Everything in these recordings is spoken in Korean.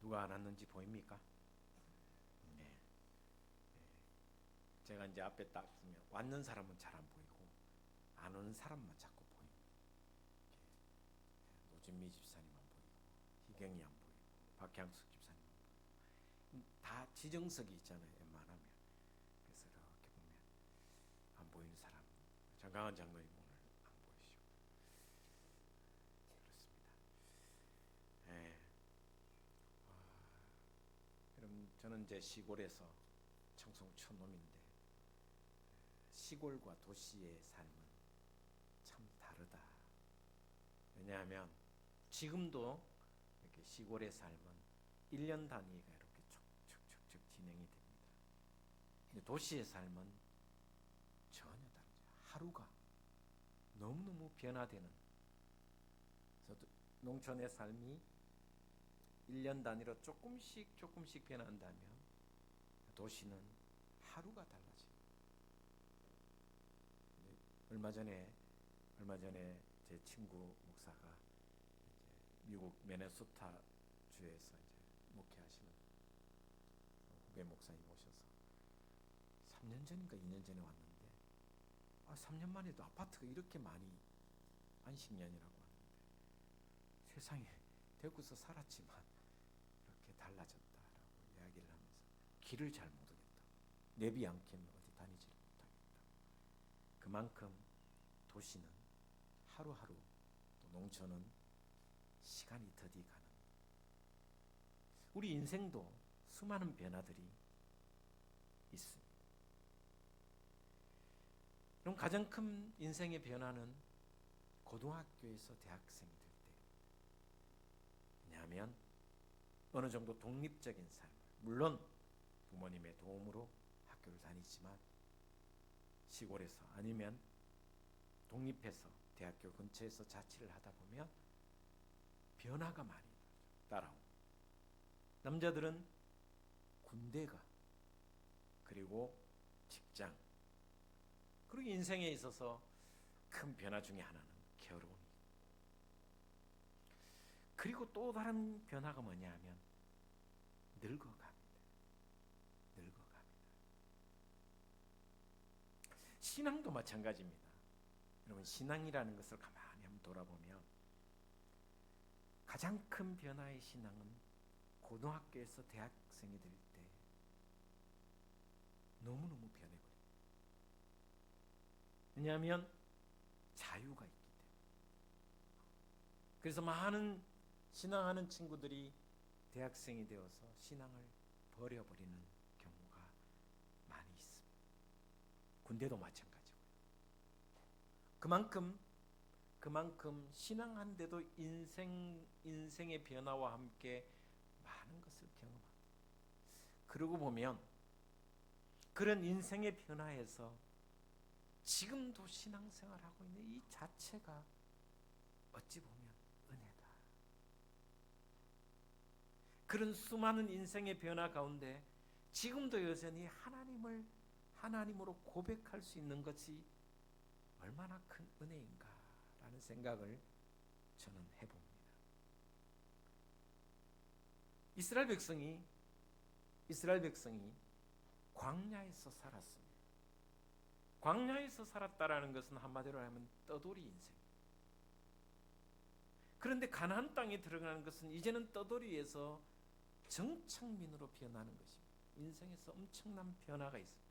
누가 안 왔는지 보입니까? 네. 제가 이제 앞에 딱 쓰면 왔는 사람은 잘 안 보이고 안 오는 사람만 자꾸 보입니다. 노진미 집사님만 보이고 희경이 안 보이고 박향숙 집사님만 보이고 다 지정석이 있잖아요. 웬만하면. 그래서 이렇게 보면 안 보이는 사람 장강한 장로님 오늘 안 보이시고 그렇습니다. 네. 그럼 저는 이제 시골에서 청송 촌놈인데 시골과 도시의 삶은 참 다르다. 왜냐하면 지금도 이렇게 시골의 삶은 1년 단위가 이렇게 촉촉촉촉 진행이 됩니다. 근데 도시의 삶은 전혀 다르죠. 하루가 너무너무 변화되는. 그래서 농촌의 삶이 1년 단위로 조금씩 변한다면 도시는 하루가 달라집니다. 얼마 전에 제 친구 목사가 이제 미국 미네소타 주에서 이제 목회하시는 후배 목사님 오셔서 3년 전인가 2년 전에 왔는데 3년 만에도 아파트가 이렇게 많이 안식년이라고 하는데 세상에 대구에서 살았지만 이렇게 달라졌다라고 이야기를 하면서 길을 잘 모르겠다고 내비 않게는 어디 다니지를 못하겠다고. 그만큼 도시는 하루하루 또 농촌은 시간이 더디 가는. 우리 인생도 수많은 변화들이 있습니다. 그럼 가장 큰 인생의 변화는 고등학교에서 대학생이 될 때입니다. 왜냐하면 어느 정도 독립적인 삶을, 물론 부모님의 도움으로 학교를 다니지만 시골에서 아니면 독립해서 대학교 근처에서 자취를 하다 보면 변화가 많이 따라오고, 남자들은 군대가, 그리고 직장, 그리고 인생에 있어서 큰 변화 중에 하나는 결혼이. 그리고 또 다른 변화가 뭐냐 하면 늙어갑니다. 신앙도 마찬가지입니다. 여러분, 신앙이라는 것을 가만히 한번 돌아보면 가장 큰 변화의 신앙은 고등학교에서 대학생이 될 때 너무너무 변해버립니다. 왜냐하면 자유가 있기 때문에. 그래서 많은 신앙하는 친구들이 대학생이 되어서 신앙을 버려버리는 경우가 많이 있습니다. 군대도 마찬가지고요. 그만큼 신앙하는데도 인생의 변화와 함께 많은 것을 경험합니다. 그러고 보면 그런 인생의 변화에서 지금도 신앙생활하고 있는 이 자체가 어찌 보면 은혜다. 그런 수많은 인생의 변화 가운데 지금도 여전히 하나님으로 고백할 수 있는 것이 얼마나 큰 은혜인가라는 생각을 저는 해봅니다. 이스라엘 백성이 광야에서 살았습니다. 광야에서 살았다라는 것은 한마디로 하면 떠돌이 인생. 그런데 가나안 땅에 들어가는 것은 이제는 떠돌이에서 정착민으로 변하는 것입니다. 인생에서 엄청난 변화가 있습니다.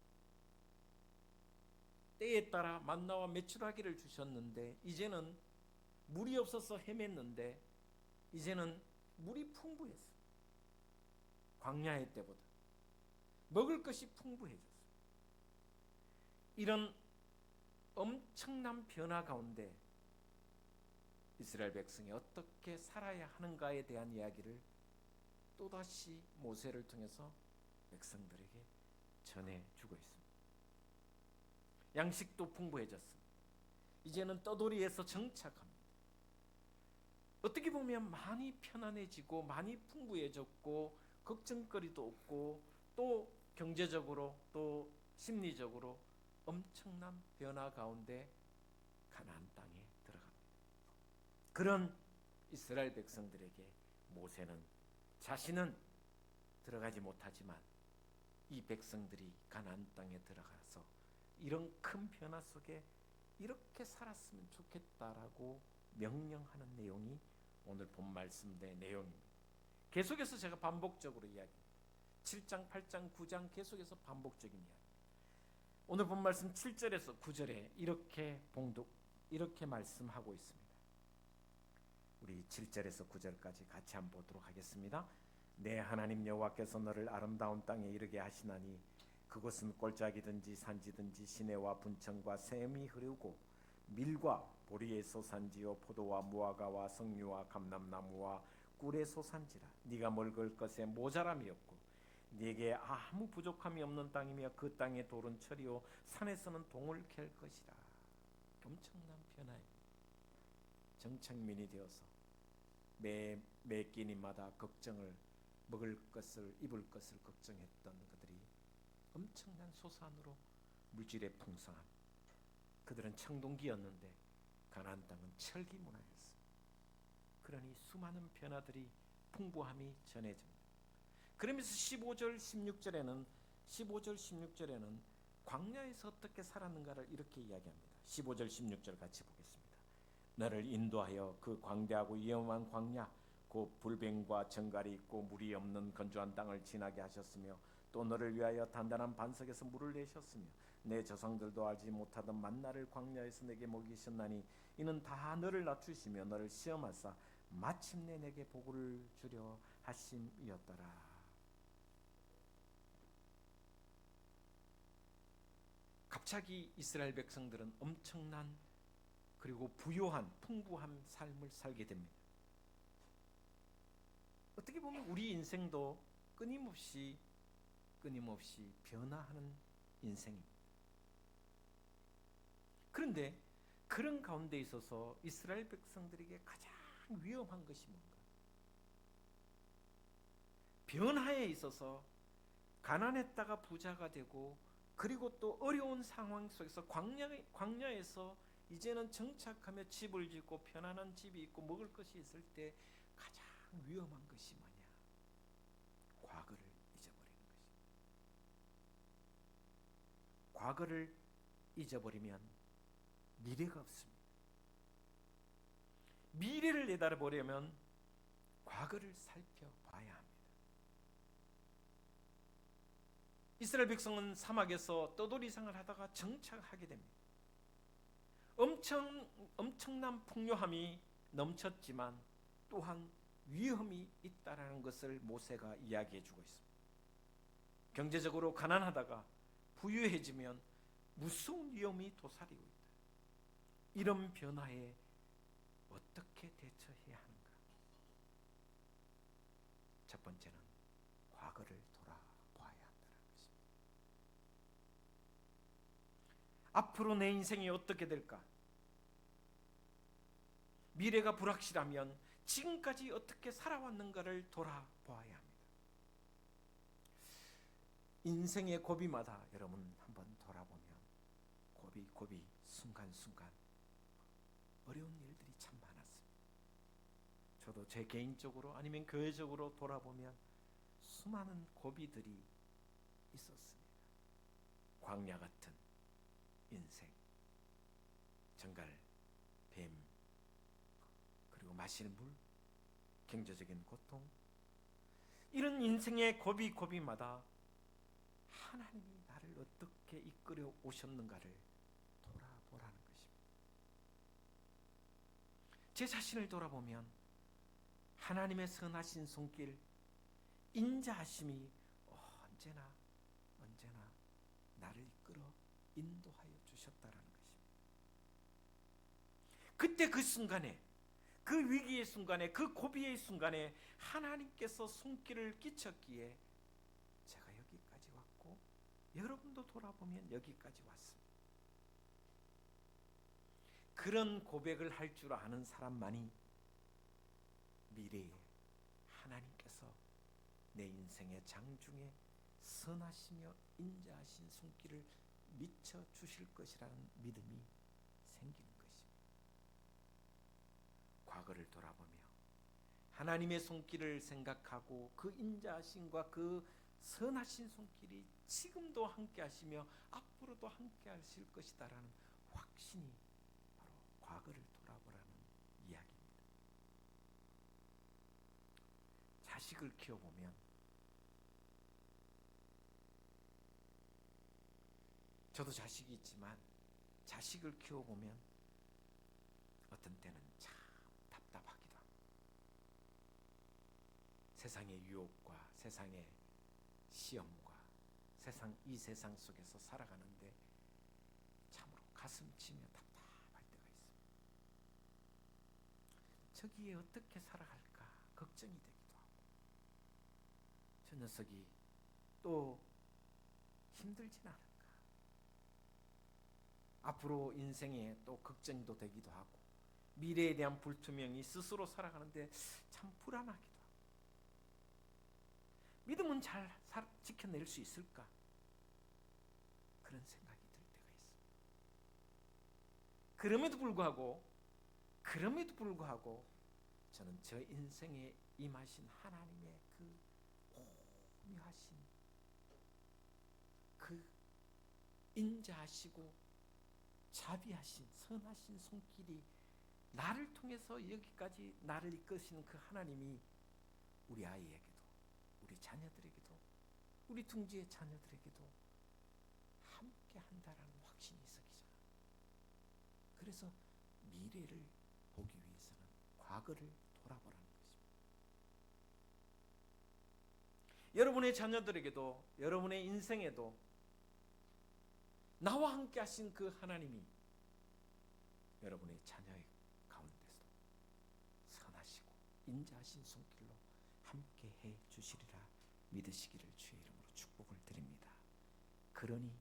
때에 따라 만나와 메추라기를 주셨는데 이제는 물이 없어서 헤맸는데 이제는 물이 풍부했어요. 광야의 때보다 먹을 것이 풍부해졌어요. 이런 엄청난 변화 가운데 이스라엘 백성이 어떻게 살아야 하는가에 대한 이야기를 또다시 모세를 통해서 백성들에게 전해주고 있습니다. 양식도 풍부해졌습니다. 이제는 떠돌이에서 정착합니다. 어떻게 보면 많이 편안해지고 많이 풍부해졌고 걱정거리도 없고 또 경제적으로 또 심리적으로 엄청난 변화 가운데 가나안 땅에 들어갑니다. 그런 이스라엘 백성들에게 모세는 자신은 들어가지 못하지만 이 백성들이 가나안 땅에 들어가서 이런 큰 변화 속에 이렇게 살았으면 좋겠다라고 명령하는 내용이 오늘 본 말씀의 내용입니다. 계속해서 제가 반복적으로 이야기합니다. 7장, 8장, 9장 계속해서 반복적인 이야기. 오늘 본 말씀 7절에서 9절에 이렇게 말씀하고 있습니다. 우리 7절에서 9절까지 같이 한번 보도록 하겠습니다. 내 하나님 여호와께서 너를 아름다운 땅에 이르게 하시나니 그곳은 골짜기든지 산지든지 시내와 분천과 샘이 흐르고 밀과 보리의 소산지요 포도와 무화과와 석류와 감람나무와 꿀의 소산지라. 네가 먹을 것에 모자람이 없고 네게 아무 부족함이 없는 땅이며 그 땅의 돌은 철이요 산에서는 동을 캘 것이라. 엄청난 변화입니다. 정착민이 되어서 매 끼니마다 걱정을 먹을 것을 입을 것을 걱정했던 그들이 엄청난 소산으로 물질의 풍성함. 그들은 청동기였는데 가나안 땅은 철기 문화였습니다. 그러니 수많은 변화들이 풍부함이 전해집니다. 그러면서 15절 16절에는 광야에서 어떻게 살았는가를 이렇게 이야기합니다. 15절 16절 같이 보겠습니다. 너를 인도하여 그 광대하고 위험한 광야 곧 불뱀과 정갈이 있고 물이 없는 건조한 땅을 지나게 하셨으며 또 너를 위하여 단단한 반석에서 물을 내셨으며 내 조상들도 알지 못하던 만나를 광야에서 내게 먹이셨나니 이는 다 너를 낮추시며 너를 시험하사 마침내 내게 복을 주려 하심이었더라. 갑자기 이스라엘 백성들은 엄청난 그리고 부요한 풍부한 삶을 살게 됩니다. 어떻게 보면 우리 인생도 끊임없이 변화하는 인생입니다. 그런데 그런 가운데 있어서 이스라엘 백성들에게 가장 위험한 것이 뭔가? 변화에 있어서 가난했다가 부자가 되고 그리고 또 어려운 상황 속에서 광야에서 이제는 정착하며 집을 짓고 편안한 집이 있고 먹을 것이 있을 때 가장 위험한 것이 뭐냐? 과거를 잊어버리는 것입니다. 과거를 잊어버리면 미래가 없습니다. 미래를 내다보려면 과거를 살펴봐야 합니다. 이스라엘 백성은 사막에서 떠돌이생활을 하다가 정착하게 됩니다. 엄청난 풍요함이 넘쳤지만 또한 위험이 있다라는 것을 모세가 이야기해주고 있습니다. 경제적으로 가난하다가 부유해지면 무서운 위험이 도사리고 있다. 이런 변화에 어떻게 대처해야 하는가? 첫 번째는 과거를 돌아봐야 한다는 것입니다. 앞으로 내 인생이 어떻게 될까? 미래가 불확실하면 지금까지 어떻게 살아왔는가를 돌아봐야 합니다. 인생의 고비마다 여러분 한번 돌아보면 고비 순간순간 어려운 일들이 참 많았습니다. 저도 제 개인적으로 아니면 교회적으로 돌아보면 수많은 고비들이 있었습니다. 광야 같은 인생, 정갈, 뱀, 그리고 마실 물, 경제적인 고통, 이런 인생의 고비마다 하나님이 나를 어떻게 이끌어 오셨는가를 돌아보라는 것입니다. 제 자신을 돌아보면 하나님의 선하신 손길, 인자하심이 언제나 나를 이끌어 인도하여 주셨다라는 것입니다. 그때 그 순간에, 그 위기의 순간에, 그 고비의 순간에 하나님께서 손길을 끼쳤기에 제가 여기까지 왔고 여러분도 돌아보면 여기까지 왔습니다. 그런 고백을 할 줄 아는 사람만이 미래에 하나님께서 내 인생의 장중에 선하시며 인자하신 손길을 미쳐 주실 것이라는 믿음이 생기는 것입니다. 과거를 돌아보며 하나님의 손길을 생각하고 그 인자하심과 그 선하신 손길이 지금도 함께 하시며 앞으로도 함께 하실 것이다라는 확신이 바로 과거를 돌아보라는 이야기입니다. 자식을 키워보면 저도 자식이 있지만 자식을 키워보면 어떤 때는 참 답답하기도 합니다. 세상의 유혹과 세상의 시험과 이 세상 속에서 살아가는데 참으로 가슴 치며 답답할 때가 있습니다. 저기에 어떻게 살아갈까 걱정이 되기도 하고, 저 녀석이 또 힘들진 않을까, 앞으로 인생에 또 걱정도 되기도 하고, 미래에 대한 불투명이 스스로 살아가는데 참 불안하기도 하고, 믿음은 잘 지켜낼 수 있을까? 그런 생각이 들 때가 있습니다. 그럼에도 불구하고 저는 저 인생에 임하신 하나님의 그 오묘하신 그 인자하시고 자비하신 선하신 손길이 나를 통해서 여기까지 나를 이끄시는 그 하나님이 우리 아이에게도, 우리 자녀들에게도, 우리 둥지의 자녀들에게도 함께 한다라는 확신이 있어기 전, 그래서 미래를 보기 위해서는 과거를 돌아보라는 것입니다. 여러분의 자녀들에게도, 여러분의 인생에도 나와 함께 하신 그 하나님이 여러분의 자녀의 가운데서도 선하시고 인자하신 손길로 함께 해 주시리라 믿으시기를 주의 이름으로 축복을 드립니다. 그러니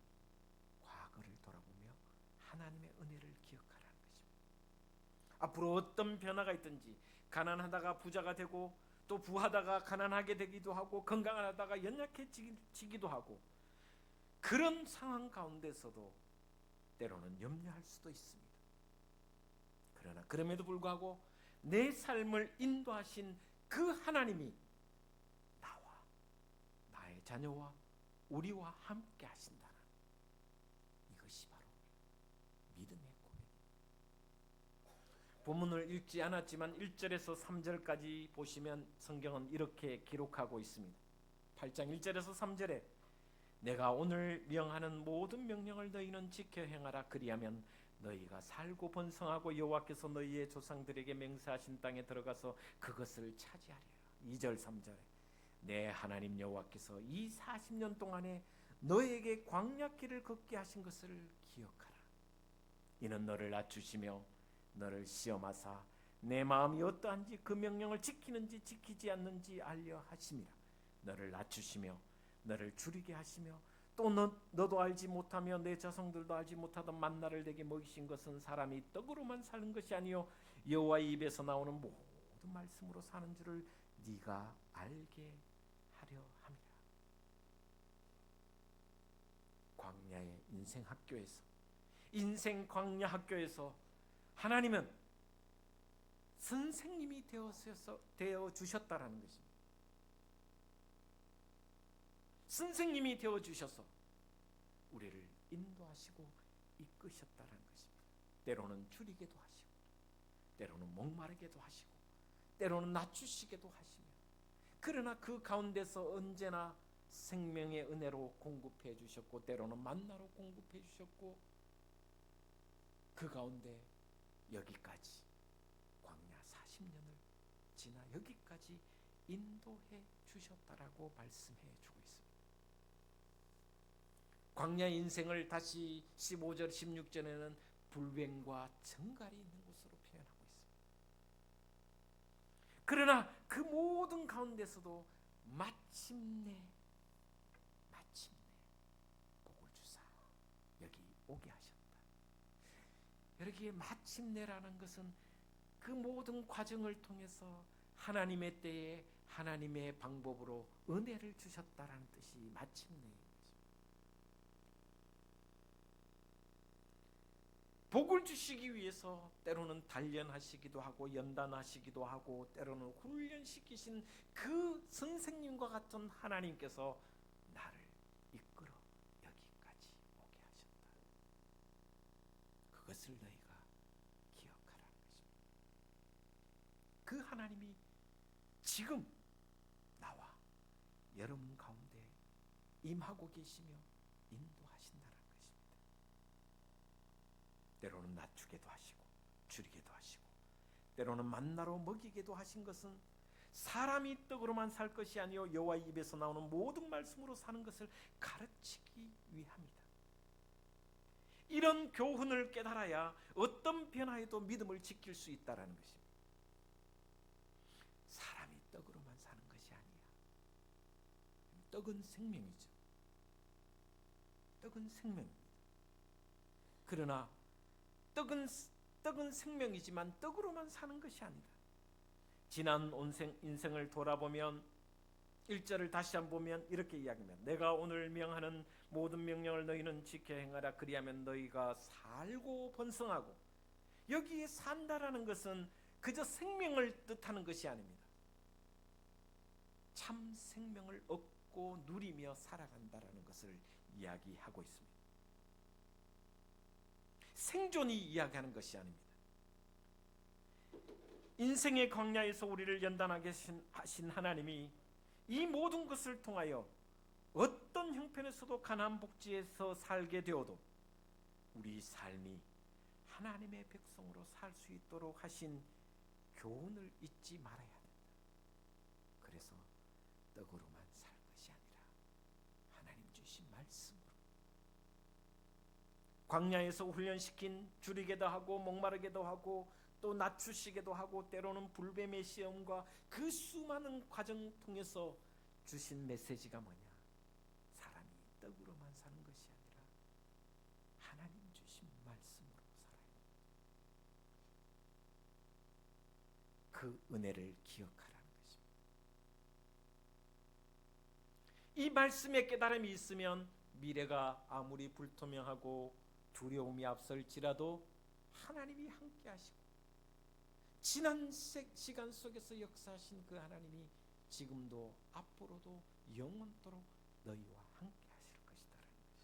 과거를 돌아보며 하나님의 은혜를 기억하라는 것입니다. 앞으로 어떤 변화가 있든지, 가난하다가 부자가 되고 또 부하다가 가난하게 되기도 하고, 건강하다가 연약해지기도 하고, 그런 상황 가운데서도 때로는 염려할 수도 있습니다. 그러나 그럼에도 불구하고 내 삶을 인도하신 그 하나님이 나와 나의 자녀와 우리와 함께 하신다는 이것이 바로 믿음의 고백입니다. 본문을 읽지 않았지만 1절에서 3절까지 보시면 성경은 이렇게 기록하고 있습니다. 8장 1절에서 3절에 내가 오늘 명하는 모든 명령을 너희는 지켜 행하라. 그리하면 너희가 살고 번성하고 여호와께서 너희의 조상들에게 맹세하신 땅에 들어가서 그것을 차지하리라. 2절 3절에 내 하나님 여호와께서 이 40년 동안에 너희에게 광야 길을 걷게 하신 것을 기억하라. 이는 너를 낮추시며 너를 시험하사 내 마음이 어떠한지 그 명령을 지키는지 지키지 않는지 알려 하심이라. 너를 낮추시며 너를 줄이게 하시며 또 너도 알지 못하며 내 자손들도 알지 못하던 만나를 내게 먹이신 것은 사람이 떡으로만 사는 것이 아니요 여호와의 입에서 나오는 모든 말씀으로 사는 줄을 네가 알게 하려 함이라. 광야의 인생 학교에서, 인생 광야 학교에서 하나님은 선생님이 되어 주셨다라는 것입니다. 선생님이 되어주셔서 우리를 인도하시고 이끄셨다는 것입니다. 때로는 줄이게도 하시고, 때로는 목마르게도 하시고, 때로는 낮추시게도 하시며, 그러나 그 가운데서 언제나 생명의 은혜로 공급해 주셨고, 때로는 만나로 공급해 주셨고, 그 가운데 여기까지 광야 40년을 지나 여기까지 인도해 주셨다라고 말씀해 주고 있습니다. 광야 인생을 다시 15절 16절에는 불뱀과 정갈이 있는 곳으로 표현하고 있습니다. 그러나 그 모든 가운데서도 마침내 복을 주사 여기 오게 하셨다. 여기에 마침내라는 것은 그 모든 과정을 통해서 하나님의 때에 하나님의 방법으로 은혜를 주셨다라는 뜻이 마침내입니다. 복을 주시기 위해서 때로는 단련하시기도 하고 연단하시기도 하고 때로는 훈련시키신 그 선생님과 같은 하나님께서 나를 이끌어 여기까지 오게 하셨다. 그것을 너희가 기억하라는 것입니다. 그 하나님이 지금 나와 여러분 가운데 임하고 계시며 인도하신다는 것입니다. 때로는 낮추게도 하시고 줄이게도 하시고 때로는 만나로 먹이게도 하신 것은 사람이 떡으로만 살 것이 아니요 여호와의 입에서 나오는 모든 말씀으로 사는 것을 가르치기 위함이다. 이런 교훈을 깨달아야 어떤 변화에도 믿음을 지킬 수 있다라는 것입니다. 사람이 떡으로만 사는 것이 아니야. 떡은 생명이죠. 떡은 생명입니다. 그러나 떡은 생명이지만 떡으로만 사는 것이 아니다. 지난 인생을 돌아보면 1절을 다시 한번 보면 이렇게 이야기합니다. 내가 오늘 명하는 모든 명령을 너희는 지켜 행하라. 그리하면 너희가 살고 번성하고. 여기에 산다라는 것은 그저 생명을 뜻하는 것이 아닙니다. 참 생명을 얻고 누리며 살아간다라는 것을 이야기하고 있습니다. 생존이 이야기하는 것이 아닙니다. 인생의 광야에서 우리를 연단하게 하신 하나님이 이 모든 것을 통하여 어떤 형편에서도 가나안 복지에서 살게 되어도 우리 삶이 하나님의 백성으로 살 수 있도록 하신 교훈을 잊지 말아야 된다. 그래서 떡으로만 살 것이 아니라 하나님 주신 말씀으로 광야에서 훈련시킨 줄이게도 하고 목마르게도 하고 또 낮추시게도 하고 때로는 불뱀의 시험과 그 수많은 과정 통해서 주신 메시지가 뭐냐? 사람이 떡으로만 사는 것이 아니라 하나님 주신 말씀으로 살아야 된다. 그 은혜를 기억하라는 것입니다. 이 말씀의 깨달음이 있으면 미래가 아무리 불투명하고 두려움이 앞설지라도 하나님이 함께 하시고 지난 시간 속에서 역사하신 그 하나님이 지금도 앞으로도 영원토록 너희와 함께 하실 것이다라는 것입니다.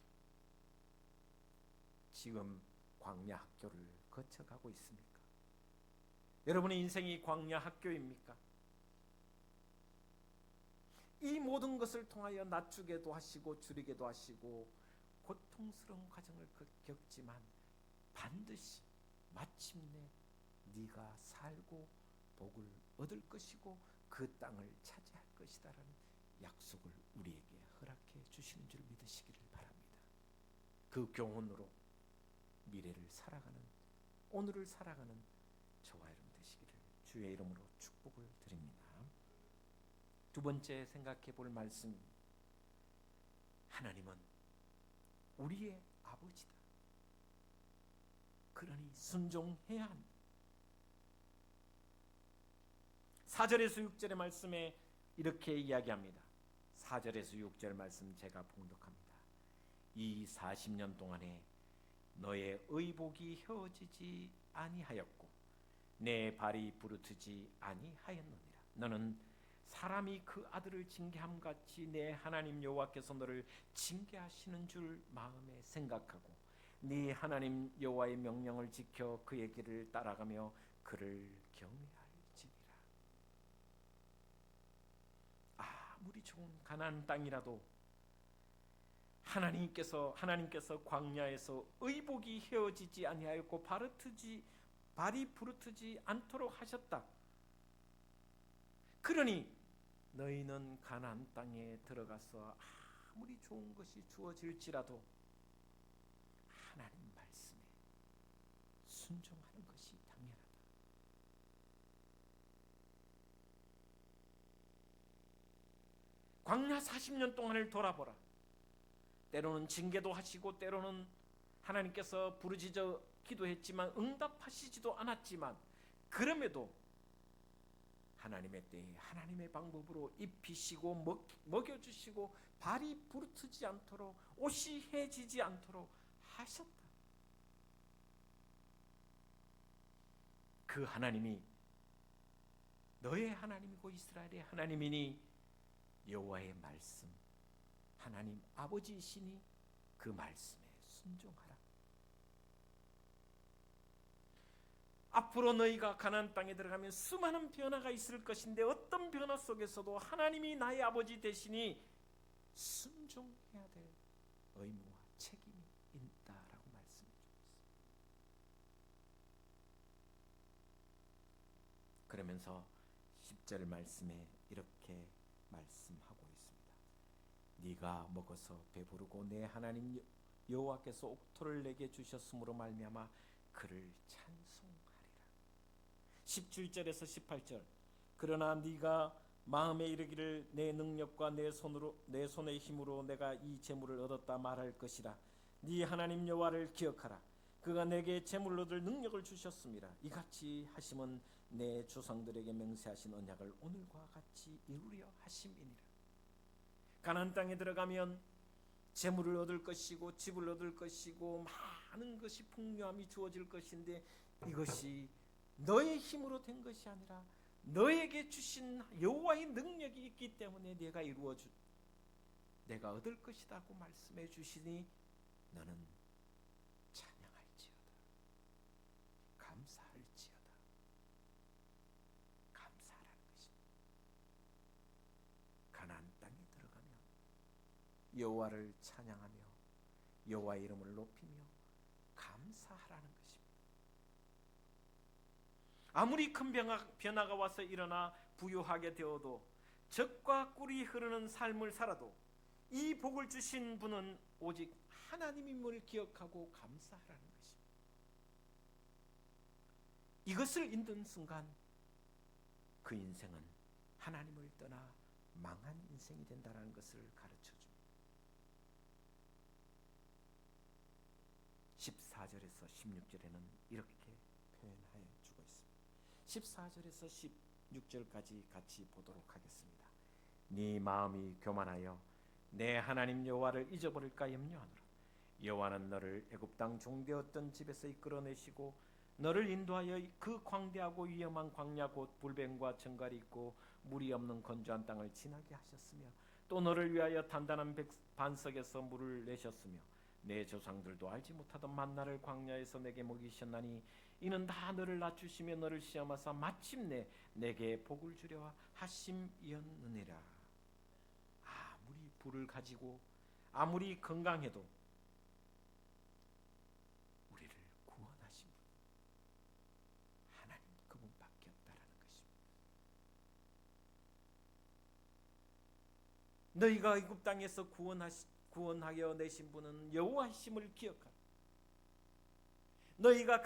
지금 광야 학교를 거쳐가고 있습니까? 여러분의 인생이 광야 학교입니까? 이 모든 것을 통하여 낮추게도 하시고 줄이게도 하시고 고통스러운 과정을 겪지만 반드시 마침내 네가 살고 복을 얻을 것이고 그 땅을 차지할 것이다라는 약속을 우리에게 허락해 주시는 줄 믿으시기를 바랍니다. 그 교훈으로 미래를 살아가는 오늘을 살아가는 저와 여러분 되시기를 주의 이름으로 축복을 드립니다. 두 번째 생각해 볼 말씀입니다. 하나님은 우리의 아버지다. 그러니 순종해야 한다. 4절에서 6절의 말씀에 이렇게 이야기합니다. 4절에서 6절 말씀 제가 봉독합니다. 이 40년 동안에 너의 의복이 휘어지지 아니하였고 내 발이 부르트지 아니하였느니라. 너는 사람이 그 아들을 징계함 같이 내 하나님 여호와께서 너를 징계하시는 줄 마음에 생각하고 네 하나님 여호와의 명령을 지켜 그의 길을 따라가며 그를 경외할지니라. 아무리 좋은 가나안 땅이라도 하나님께서 광야에서 의복이 휘어지지 아니하였고 발이 부르트지 않도록 하셨다. 그러니 너희는 가나안 땅에 들어가서 아무리 좋은 것이 주어질지라도 하나님 말씀에 순종하는 것이 당연하다. 광야 40년 동안을 돌아보라. 때로는 징계도 하시고 때로는 하나님께서 부르짖어 기도했지만 응답하시지도 않았지만 그럼에도 하나님의 때에 하나님의 방법으로 입히시고 먹여주시고 발이 부르트지 않도록 옷이 해지지 않도록 하셨다. 그 하나님이 너의 하나님이고 이스라엘의 하나님이니 여호와의 말씀, 하나님 아버지이시니 그 말씀에 순종하라. 앞으로 너희가 가나안 땅에 들어가면 수많은 변화가 있을 것인데 어떤 변화 속에서도 하나님이 나의 아버지 되시니 순종해야 될 의무와 책임이 있다라고 말씀해 주고 있습니다. 그러면서 10절 말씀에 이렇게 말씀하고 있습니다. 네가 먹어서 배부르고 내 하나님 여호와께서 옥토를 내게 주셨으므로 말미암아 그를 찬송하리라. 17절에서 18절 그러나 네가 마음에 이르기를 내 능력과 내 손의 힘으로 내가 이 재물을 얻었다 말할 것이라. 네 하나님 여호와를 기억하라. 그가 내게 재물을 얻을 능력을 주셨음이라. 이같이 하심은 내 조상들에게 맹세하신 언약을 오늘과 같이 이루려 하심이니라. 가나안 땅에 들어가면 재물을 얻을 것이고 집을 얻을 것이고 많은 것이 풍요함이 주어질 것인데 이것이 너의 힘으로 된 것이 아니라 너에게 주신 여호와의 능력이 있기 때문에 내가 얻을 것이라고 말씀해 주시니 너는 찬양할지어다, 감사할지어다. 감사하라는 것입니다. 가나안 땅에 들어가면 여호와를 찬양하며 여호와의 이름을 높이며 감사하라는 것입니다. 아무리 큰 변화가 와서 일어나 부유하게 되어도 젖과 꿀이 흐르는 삶을 살아도 이 복을 주신 분은 오직 하나님임을 기억하고 감사하라는 것입니다. 이것을 잊는 순간 그 인생은 하나님을 떠나 망한 인생이 된다는 것을 가르쳐 줍니다. 14절에서 16절에는 이렇게 표현하여 주고 있습니다. 14절에서 16절까지 같이 보도록 하겠습니다. 네 마음이 교만하여 내 하나님 여호와를 잊어버릴까 염려하노라. 여호와는 너를 애굽 땅 종되었던 집에서 이끌어내시고 너를 인도하여 그 광대하고 위험한 광야 곧 불뱀과 정갈이 있고 물이 없는 건조한 땅을 지나게 하셨으며 또 너를 위하여 단단한 반석에서 물을 내셨으며 내 조상들도 알지 못하던 만나를 광야에서 내게 먹이셨나니 이는 다 너를 낮추시며 너를 시험하사 마침내 내게 복을 주려 하심이었느니라. 아무리 부를 가지고 아무리 건강해도 우리를 구원하신 분 하나님 그분밖에 없다라는 것입니다. 너희가 애굽 땅에서 구원하여 내신 분은 여호와이심을 기억하라. 너희가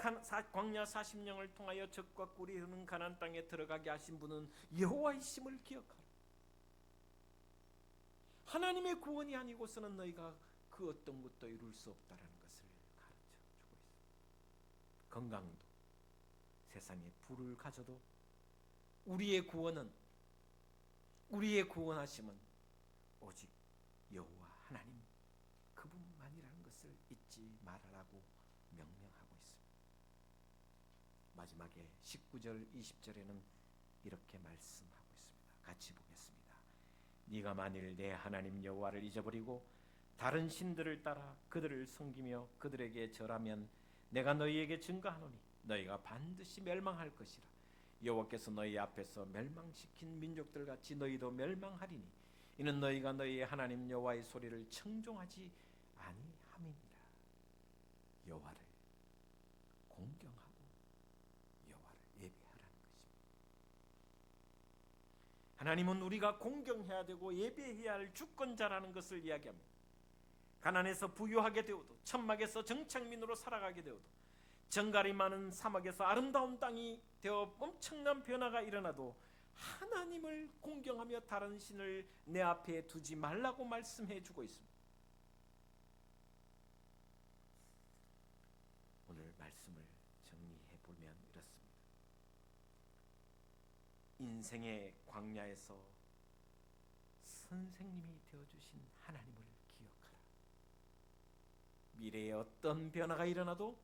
광야 40년을 통하여 젖과 꿀이 흐르는 가나안 땅에 들어가게 하신 분은 여호와이심을 기억하라. 하나님의 구원이 아니고서는 너희가 그 어떤 것도 이룰 수 없다는 것을 가르쳐주고 있습니다. 건강도 세상에 부를 가져도 우리의 구원하심은 오직 여호와 하나님 그분만이라는 것을 잊지 말아라고 명령하고 있습니다. 마지막에 19절 20절에는 이렇게 말씀하고 있습니다. 같이 보겠습니다. 네가 만일 내 하나님 여호와를 잊어버리고 다른 신들을 따라 그들을 섬기며 그들에게 절하면 내가 너희에게 증거하노니 너희가 반드시 멸망할 것이라. 여호와께서 너희 앞에서 멸망시킨 민족들 같이 너희도 멸망하리니 이는 너희가 너희의 하나님 여호와의 소리를 청종하지 아니함이니라. 여호와를 공경하고 여호와를 예배하라는 것입니다. 하나님은 우리가 공경해야 되고 예배해야 할 주권자라는 것을 이야기합니다. 가나안에서 부유하게 되어도 천막에서 정착민으로 살아가게 되어도 정갈이 많은 사막에서 아름다운 땅이 되어 엄청난 변화가 일어나도 하나님을 공경하며 다른 신을 내 앞에 두지 말라고 말씀해 주고 있습니다. 오늘 말씀을 정리해 보면 이렇습니다. 인생의 광야에서 선생님이 되어주신 하나님을 기억하라. 미래에 어떤 변화가 일어나도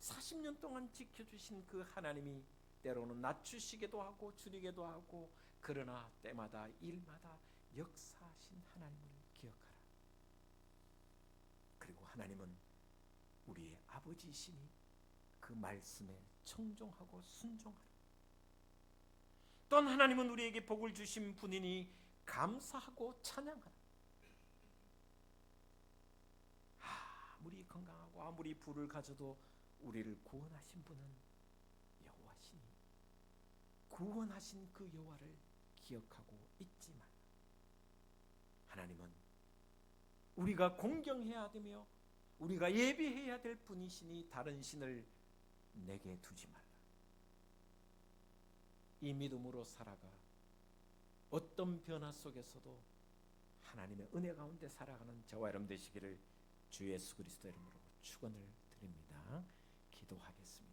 40년 동안 지켜주신 그 하나님이 때로는 낮추시기도 하고 줄이기도 하고, 그러나 때마다 일마다 역사하신 하나님을 기억하라. 그리고 하나님은 우리의 아버지이시니 그 말씀에 청종하고 순종하라. 또한 하나님은 우리에게 복을 주신 분이니 감사하고 찬양하라. 아무리 건강하고 아무리 부를 가져도 우리를 구원하신 분은 여호와시니 구원하신 그 여호와를 기억하고 잊지 말라. 하나님은 우리가 공경해야 되며 우리가 예비해야 될 분이시니 다른 신을 내게 두지 말라. 이 믿음으로 살아가 어떤 변화 속에서도 하나님의 은혜 가운데 살아가는 저와 여러분 되시기를 주 예수 그리스도 이름으로 축원을 드립니다. 기도하겠습니다.